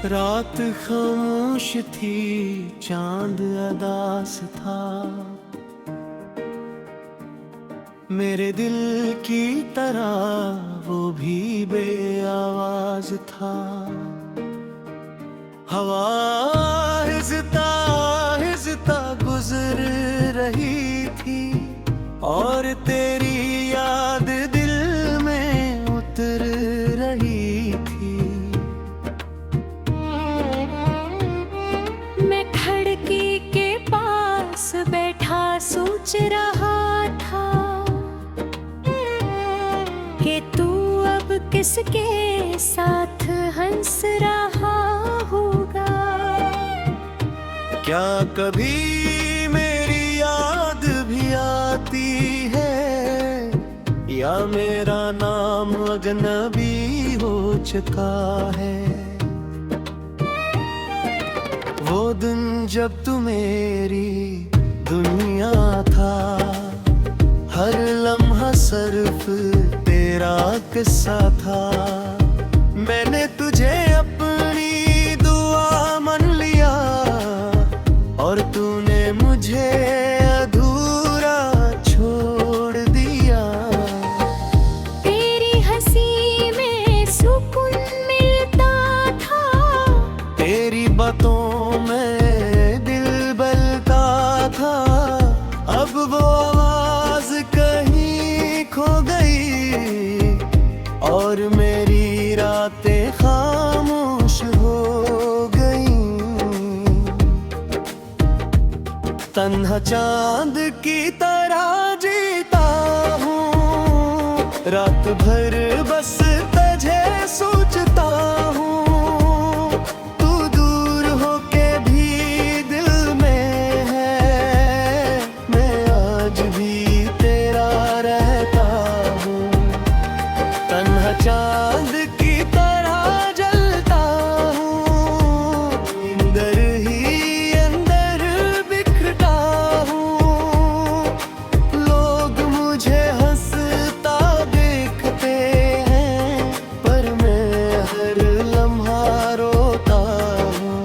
रात खामोश थी, चांद अदास था। मेरे दिल की तरह वो भी बेआवाज था। हवा आहिस्ता आहिस्ता गुजर रही थी और तेरी याद दिल में उतर रही थी। मैं खिड़की के पास बैठा सोच रहा था कि तू अब किसके साथ हंस रहा होगा। क्या कभी मेरी याद भी आती है, या मेरा नाम अजनबी हो चुका है। वो दिन जब तू मेरी दुनिया था, हर लम्हा सिर्फ तेरा किस्सा था। मैंने तुझे अपनी दुआ मान लिया और तूने मुझे अधूरा छोड़ दिया। तेरी हंसी में सुकून मिलता था, तेरी बातों में दिल बलता था। अब वो आवाज कहीं खो गई और मेरी रातें खामोश हो गई। तन्हा चांद की तरह जीता हूँ, रात भर बस तुझे सोचता हूँ। तू दूर होके भी दिल में है, मैं आज भी तेरा रहता हूँ। तन्हा चांद की तरह जलता हूँ, अंदर ही अंदर बिखरता हूँ। लोग मुझे हंसता देखते हैं, पर मैं हर लम्हा रोता हूँ।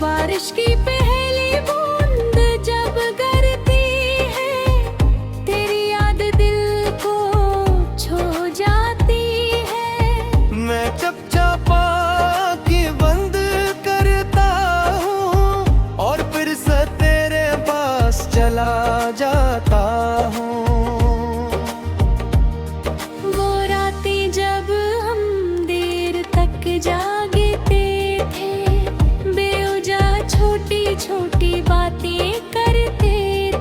बारिश की पहली बूंद जब गिरती है, तेरी याद दिल को छू जाती है। मैं चपचापा की बंद करता हूँ और फिर से तेरे पास चला जाता हूँ। वो रातें जब हम देर तक जागते थे, बेवजह छोटी छोटी बातें करते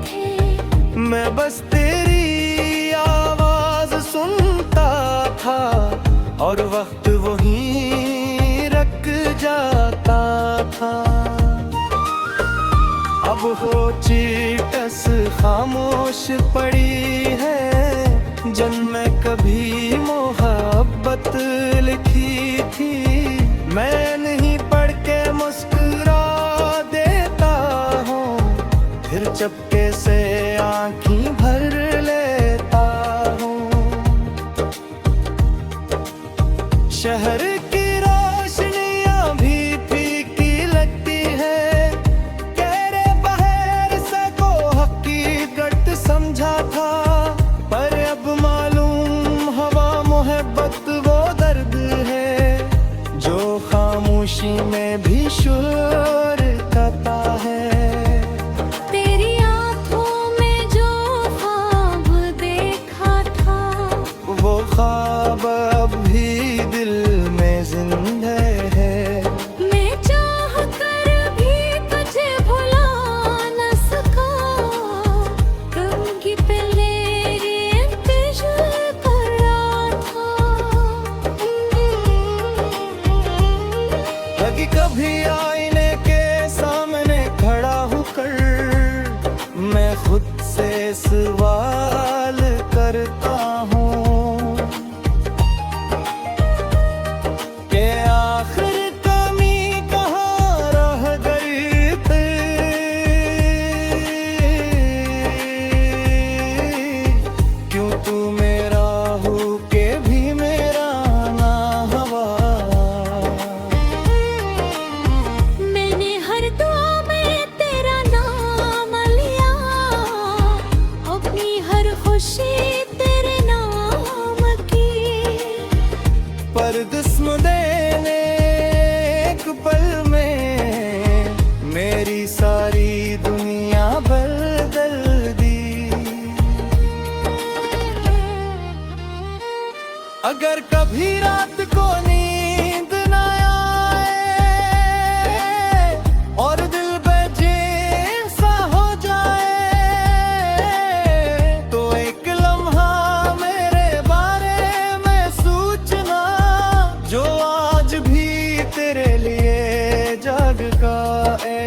थे। मैं बस तेरी आवाज सुनता था और वक्त वहीं रुक जाता था। अब हो चीटस खामोश पड़ी है, जन्म कभी मोहब्बत लिखी थी। मैं नहीं पढ़ के मुस्कुरा देता हूँ, फिर चपके से आँखें भर लेता हूँ। शहर की रोशनियाँ भी फीकी लगती है, तेरे बहर से को हकीकत समझा था। पर अब मालूम हवा मोहब्बत वो दर्द है, जो खामोशी में भी शोर करता है। तेरी आंखों में जो ख्वाब देखा था, वो ख्वाब अब भी दिल में जिंदा है। मैं चाह कर भी तुझे भुला न सका। तुम की पहले इंतजार कर रहा था। लगी कभी आईने के सामने खड़ा होकर मैं खुद से सवाल करता हूँ कि आखिर कमी कहाँ हर खुशी तेरे नाम की। पर जिस्म देने एक पल में मेरी सारी दुनिया बदल दी। अगर कभी रात को नींद न आए और दिल बेचैन सा हो जाए, तो एक लम्हा मेरे बारे में सोचना जो आज भी तेरे लिए जग का है।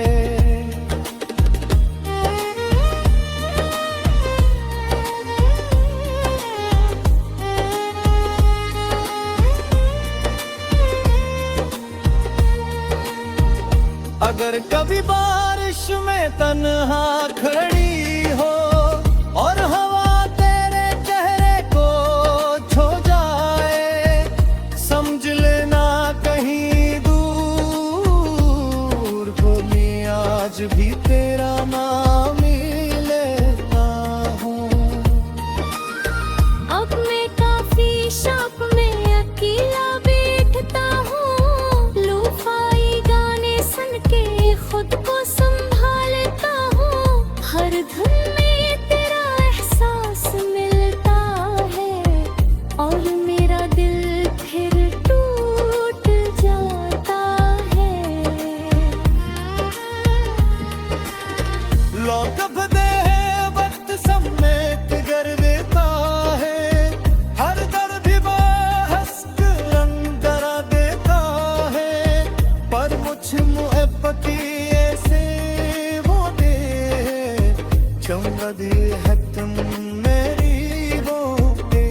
अगर कभी बारिश में तन्हा खड़ी हो और हवा तेरे चेहरे को छू जाए, समझ लेना कहीं दूर कोई आज भी तेरा नाम ही लेता हूँ। अब मैं काफी शौक में अकेला बैठता हूँ, लूफाई गाने सुन के खुद को संभालता हूँ। हर धुन में तेरा एहसास मिलता है और मेरा दिल फिर टूट जाता है। लौकब दे वक्त समेत कर देता है, हर दर्द भी बहस रंग करा देता है। पर मुझ मुहब्बत ऐसे वो दे चंगा दे है तुम मेरी वो दे।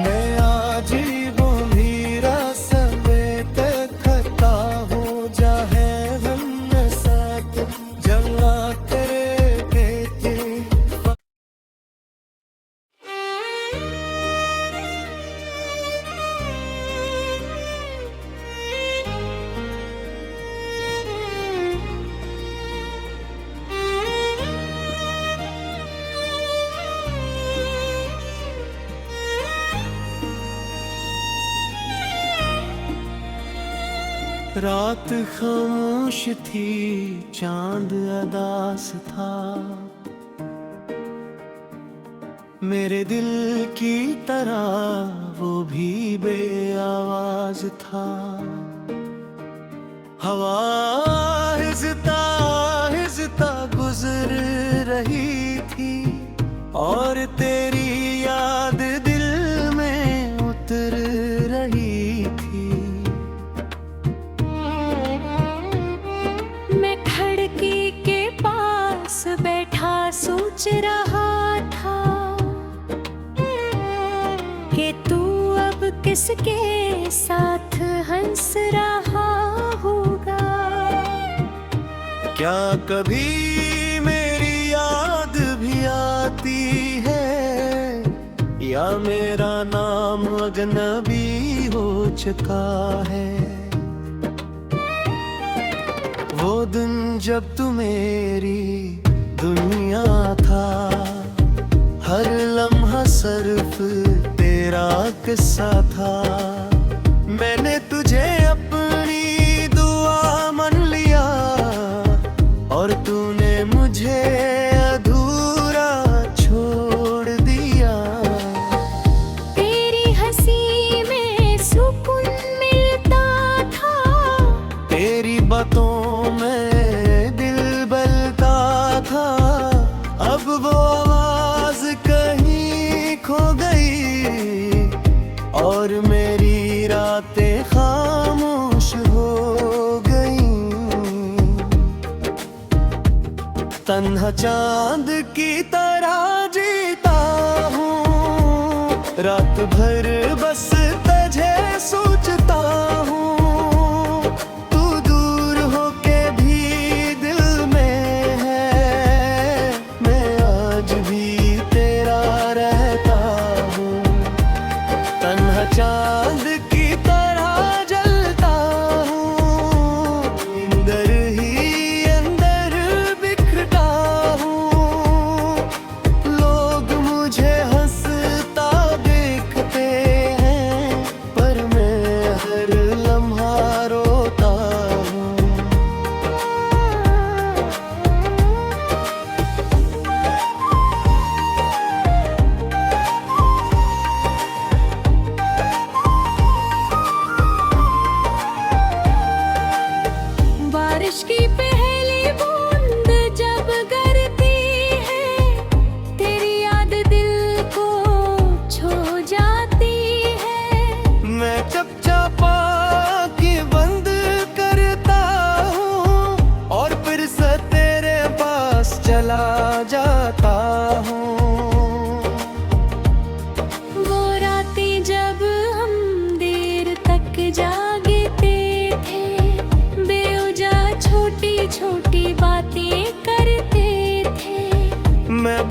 मैं आज वो मीरा समेत खता हूँ जाहे हम साथ जला तेरे बेटे। रात खामोश थी, चांद अदास था, मेरे दिल की तरह वो भी बेआवाज था। हवा हिज़ता हिज़ता गुजर रही थी और तेरी याद दिल में उतर रही थी। मैं खिड़की के पास बैठा सोच रहा था कि तू अब किसके साथ हंस रहा होगा। क्या कभी मेरी याद भी आती है या मेरा नाम अजनबी हो चुका है। वो दिन जब तू मेरी दुनिया था, हर लम्हा सिर्फ तेरा किस्सा था। मैंने तुझे अपनी दुआ मान लिया और तूने मुझे अधूरा छोड़ दिया। तेरी हंसी में सुकून मिलता था, तेरी बातों में दिल बलता था। अब वो आवाज कहीं खो गई और मेरी रातें खामोश हो गई। तन्हा चांद की तरह जीता हूँ, रात भर बस तुझे सोचता हूँ। तू दूर होके भी दिल में है, मैं आज भी तेरा रहता हूँ। तन्हा चांद की तरह जलता हूँ, अंदर ही अंदर बिखरता हूँ।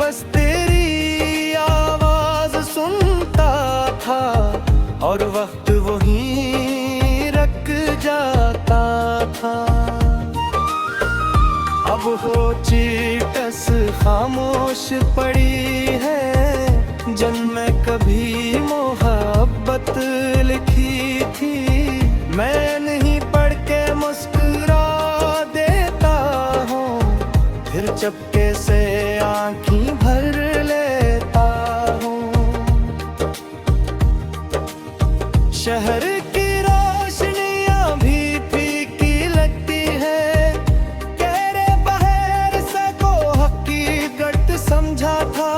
बस तेरी आवाज सुनता था और वक्त वहीं रुक जाता था। अब हो चीटस खामोश पड़ी है जिनमें कभी मोहब्बत लिखी थी। मैं नहीं पढ़ के मुस्कुरा देता हूँ, फिर चपके से आँखें भर लेता हूँ। शहर की रोशनियाँ भी फीकी लगती है, कह रे बहर से को हकीकत समझा था।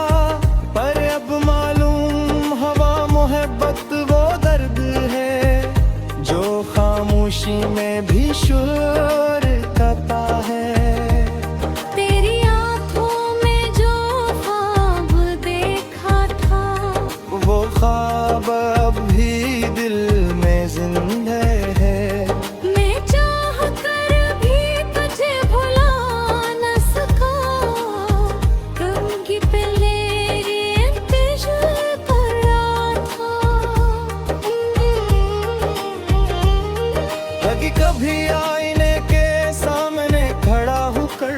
पर अब मालूम हवा मोहब्बत वो दर्द है जो खामोशी में भी शोर करता है। तेरी आंखों में जो ख्वाब देखा था, वो ख्वाब अब भी दिल में जिंदा है। मैं चाह कर भी तुझे भुला न सका, तुम की पहले इंतजार कर रहा था। लगी कभी आईने के सामने खड़ा होकर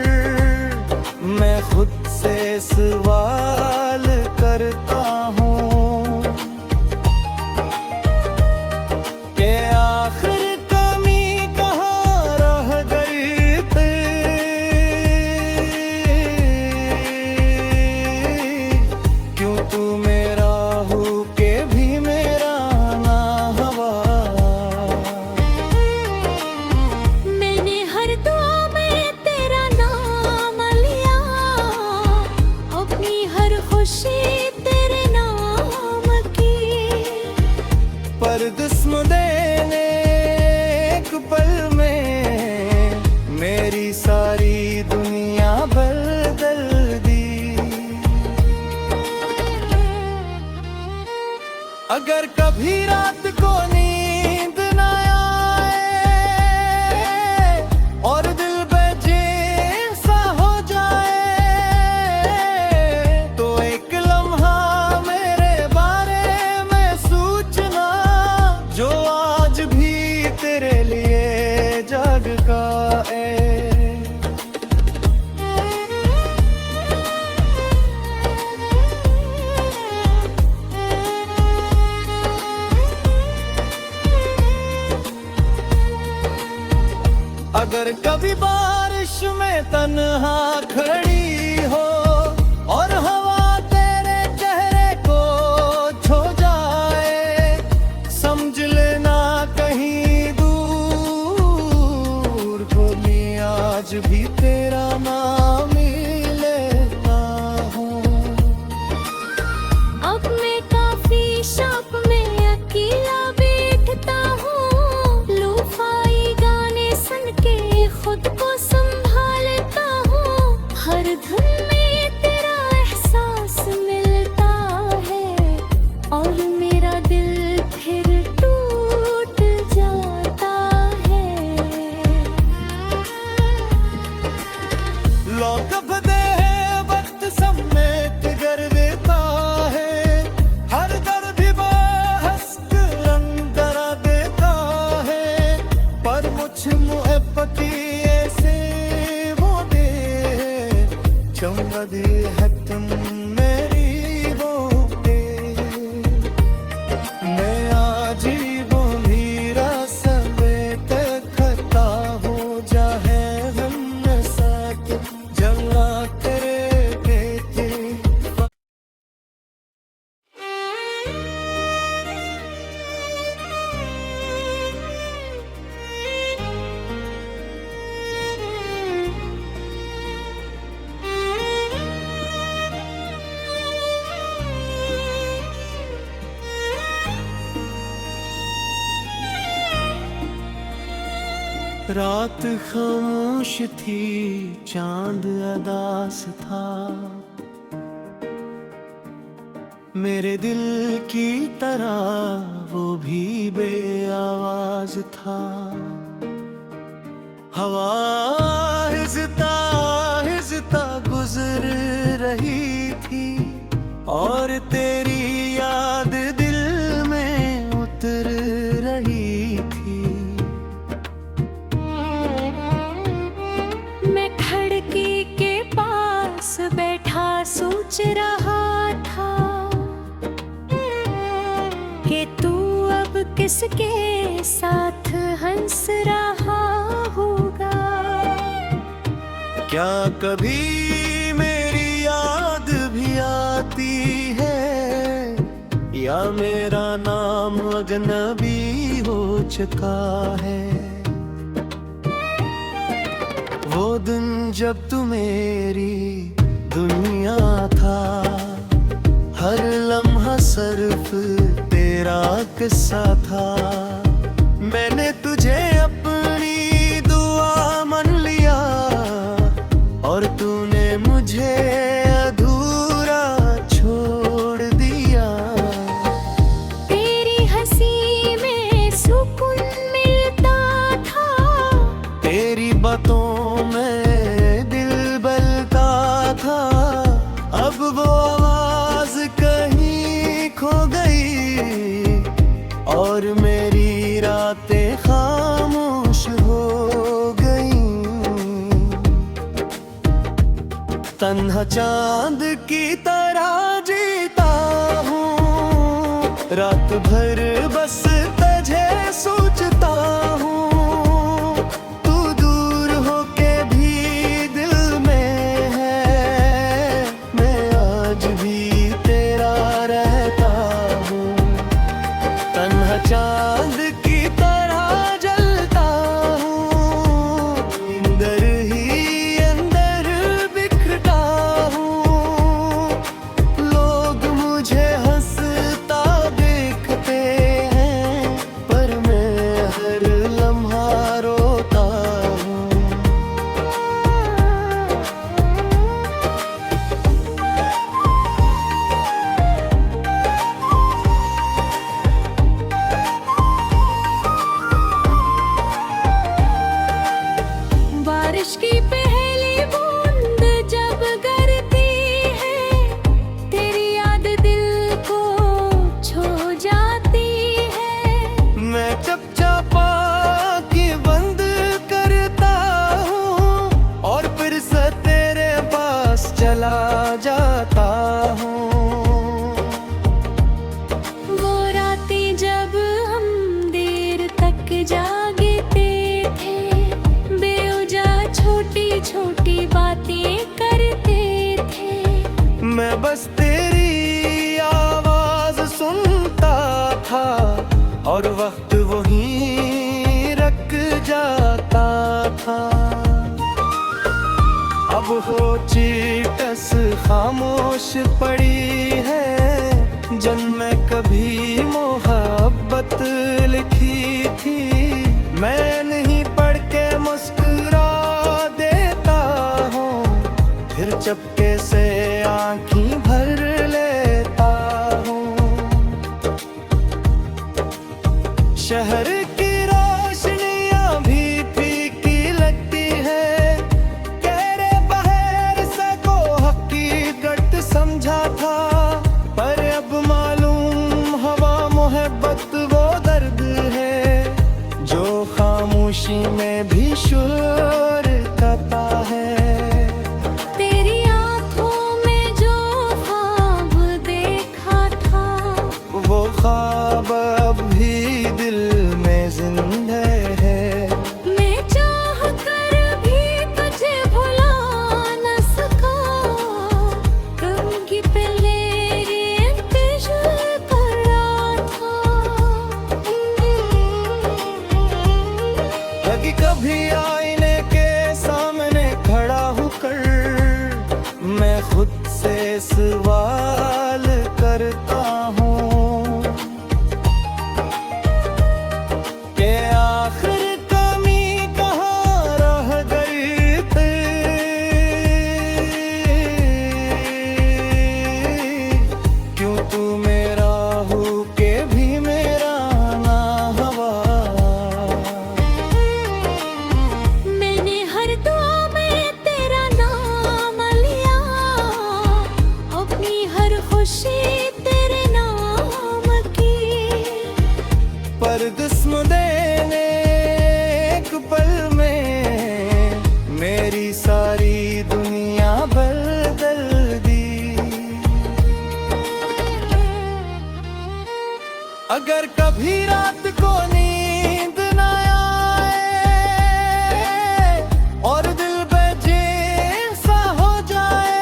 मैं खुद से सवाल करता हूँ कि आखिर कमी कहाँ रह गई थी। क्यों तू मेरा हो के भी मेरा ना हवा। मैंने हर दुआ में तेरा नाम लिया, अपनी हर खुशी तेरे नाम की। पर जिस्म देने एक पल में मेरी सारी दुनिया बदल दी। अगर कभी रात को नींद न आए और दिल बेचैन सा हो जाए, तो एक लम्हा मेरे बारे में सोचना जो आज भी तेरे लिए जग का है। अगर कभी बारिश में तन्हा खड़ी हो और हवा तेरे चेहरे को छू जाए, समझ लेना कहीं दूर कोई आज भी तेरा नाम ही लेता हूँ। अब मैं काफी शौक में अकेला बैठता हूँ, लोफाई गाने सुन के खुद को संभालता हूँ। हर धुन में तेरा एहसास मिलता है और मेरा दिल फिर टूट जाता है। लौकब दे वक्त समेत कर देता है, हर दर्द भी बहस रंग करा देता है। पर मुझ मुहब्बती ऐसे वो दे चमदी है तुम मेरी वो दे। मैं आज ही वो मीरा समेत खता हो जाए हम साथ जला तेरे बेटे। रात खामोश थी, चांद अदास था, मेरे दिल की तरह वो भी बेआवाज था। हवा हिज़ता हिज़ता गुजर रही थी, और तेरी याद दिल में उतर रही थी। मैं खिड़की के पास बैठा सोच रहा था कि तू अब किसके साथ हंस रहा होगा। क्या कभी मेरी याद भी आती है, या मेरा नाम अजनबी हो चुका है। वो दिन जब तू मेरी दुनिया था, हर लम्हा सिर्फ तेरा किस्सा था। मैंने तुझे अपनी दुआ मान लिया, और तूने मुझे अधूरा छोड़ दिया। तेरी हंसी में सुकून मिलता था, तेरी बातों में दिल बलता था। अब वो आवाज कहीं खो गई, और मेरी रातें खामोश हो गई। तन्हा चांद की तरह जीता हूँ, रात भर बस तुझे सोचता हूँ। तू दूर होके भी दिल में है, मैं आज भी तेरा रहता हूँ। तन्हा चांद की तरह जलता हूँ, अंदर ही अंदर बिखरता हूँ। लोग मुझे हंसता देखते हैं, पर मैं हर लम्हा रोता हूँ। बारिश की पहली बूंद जब गिरती है, तेरी याद दिल को छू जाती है। मैं चपचापा की बंद करता हूँ, और फिर से तेरे पास चला जाता हूँ। वो रातें जब हम देर तक जागते थे, बेवजह छोटी छोटी बातें करते थे। मैं बस तेरी आवाज सुनता था, और वक्त वहीं रुक जाता था। अब हो चीटस खामोश पड़ी है, जन्म कभी मोहब्बत लिखी थी। मैं नहीं पढ़ के मुस्कुरा देता हूँ, फिर चपके से आँखें भर लेता हूँ। शहर की रोशनियाँ भी फीकी लगती है, तेरे बहर से को हकीकत समझा था। हर खुशी तेरे नाम की। पर जिस्म देने एक पल में मेरी सारी दुनिया बदल दी। अगर कभी रात को नींद न आए और दिल बेचैन सा हो जाए,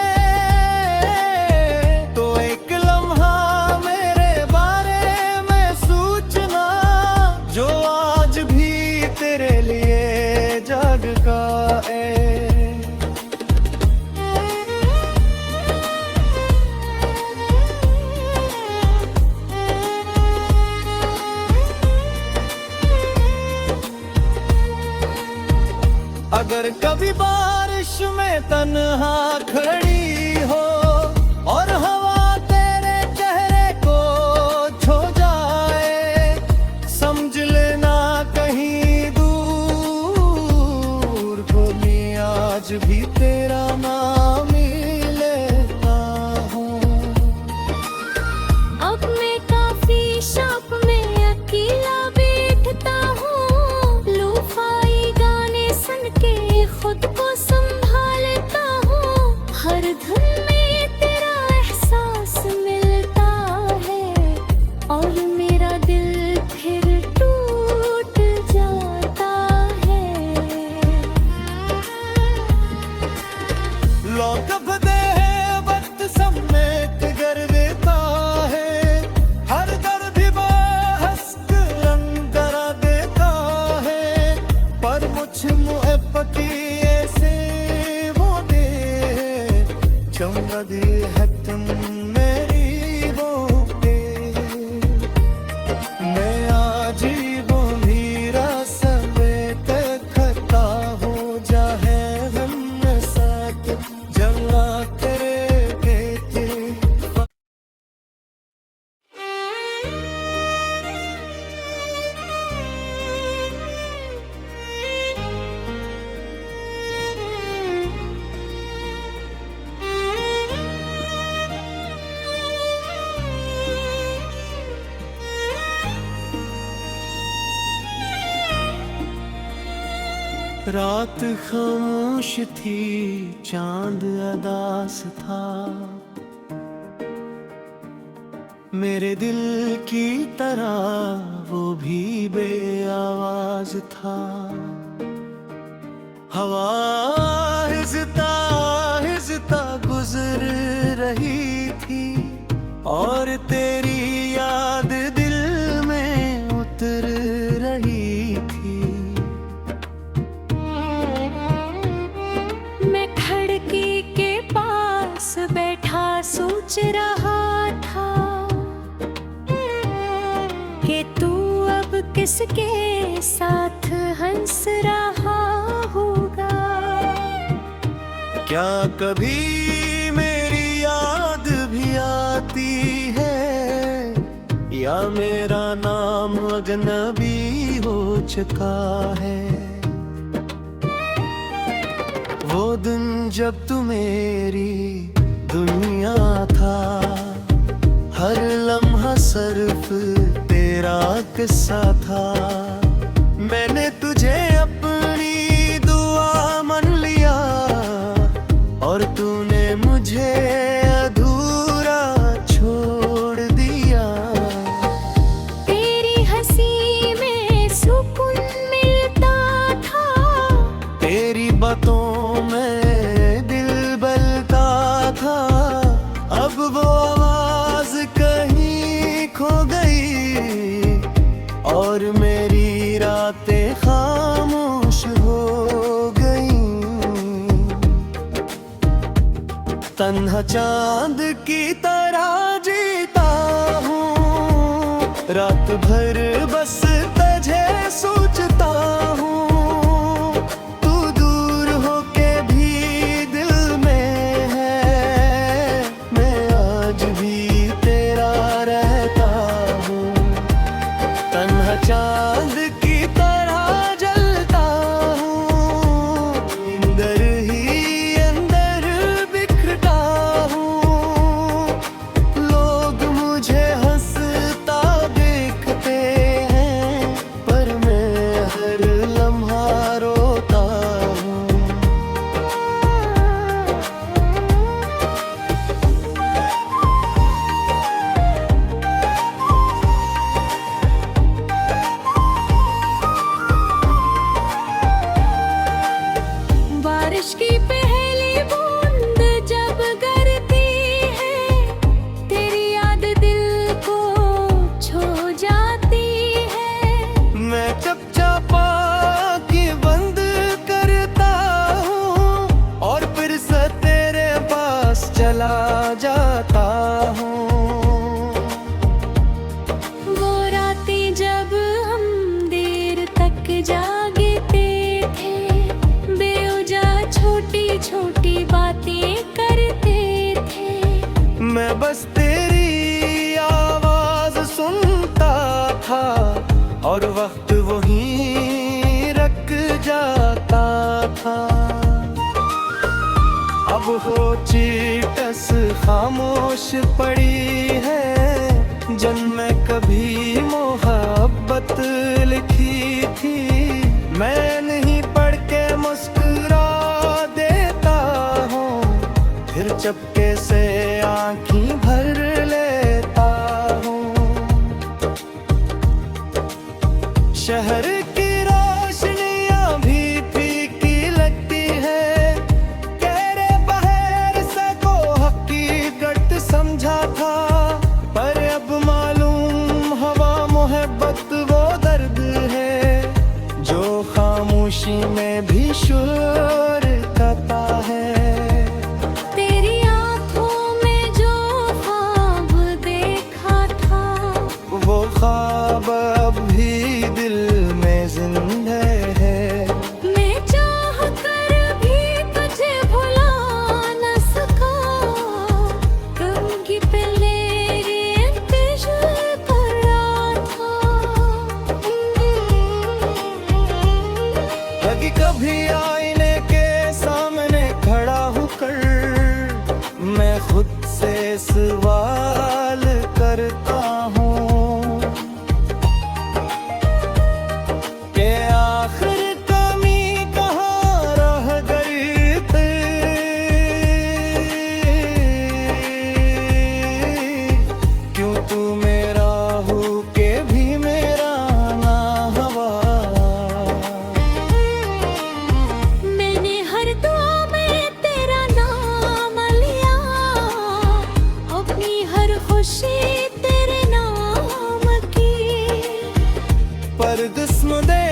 तो एक लम्हा मेरे बारे में सोचना, जो आज भी तेरे लिए जाग का है। अगर कभी बारिश में तन्हा खड़ी हो और हवा तेरे चेहरे को छू जाए, समझ लेना कहीं दूर कोई आज भी तेरा नाम ही लेता हूँ। अब मैं काफी शौक में अकेला बैठता हूँ, लूफाई गाने सुन के खुद को संभालता हूँ। हर धुन में तेरा एहसास मिलता है और मेरा दिल फिर टूट जाता है। लौकब दे वक्त समेत कर देता है, हर दर्द बहस रंग करा देता है। पर मुझ मुहब्बत ऐसे वो दे चमका दे है तुम मेरी वो पे। मैं आज वो मीरा समेत खता हो जाए हम साथ जला तेरे बेटे। रात खामोश थी, चांद अदास था, मेरे दिल की तरह वो भी बेआवाज था। हवा हिज़ता हिज़ता गुजर रही थी और तेरी याद दिल में उतर रही थी। मैं खिड़की के पास बैठा सोच रहा था कि तू अब किसके साथ हंस रहा होगा। क्या कभी मेरी याद भी आती है, या मेरा नाम अजनबी हो चुका है। वो दिन जब तू मेरी दुनिया था, हर लम्हा सिर्फ तेरा किस्सा था। मैंने तुझे अपनी दुआ मान लिया और तूने मुझे अधूरा छोड़ दिया। तेरी हंसी में सुकून मिलता था, तेरी बातों में दिल बलता था। अब वो आवाज कहीं खो गई और मेरी रातें खामोश हो गई। तन्हा चांद की तरह जीता हूँ, रात भर बस तुझे सोचता हूँ। तू दूर होके भी दिल में है, मैं आज भी तेरा रहता हूँ। तन्हा चांद की तरह जलता हूँ, अंदर ही अंदर बिखरता हूँ। बस तेरी आवाज सुनता था और वक्त वहीं रुक जाता था। अब हो चीटस खामोश पड़ी है जन्म कभी मोहब्बत लिखी थी। मैं नहीं पढ़ के मुस्कुरा देता हूँ, फिर चपके से आँखें भर लेता हूँ। शहर की रोशनियाँ भी फीकी लगती है, कह रे बहर से को हकीकत समझा था। पर अब मालूम हवा मोहब्बत वो दर्द है जो खामोशी में भी शोर करता है। तेरी आंखों में जो ख्वाब देखा था, वो ख्वाब अब भी दिल में जिंदा है। मैं चाह कर भी तुझे भुला न सका, कभी पहले इंतजार कर रहा था। लगी कभी आईने के सामने खड़ा होकर मैं खुद से सवाल करता हूँ कि आखिर कमी कहाँ रह गई थी। क्यों तू मेरा हो के भी मेरा ना हवा। मैंने हर दुआ में तेरा नाम लिया, अपनी हर खुशी तेरे नाम की। पर जिस्म दे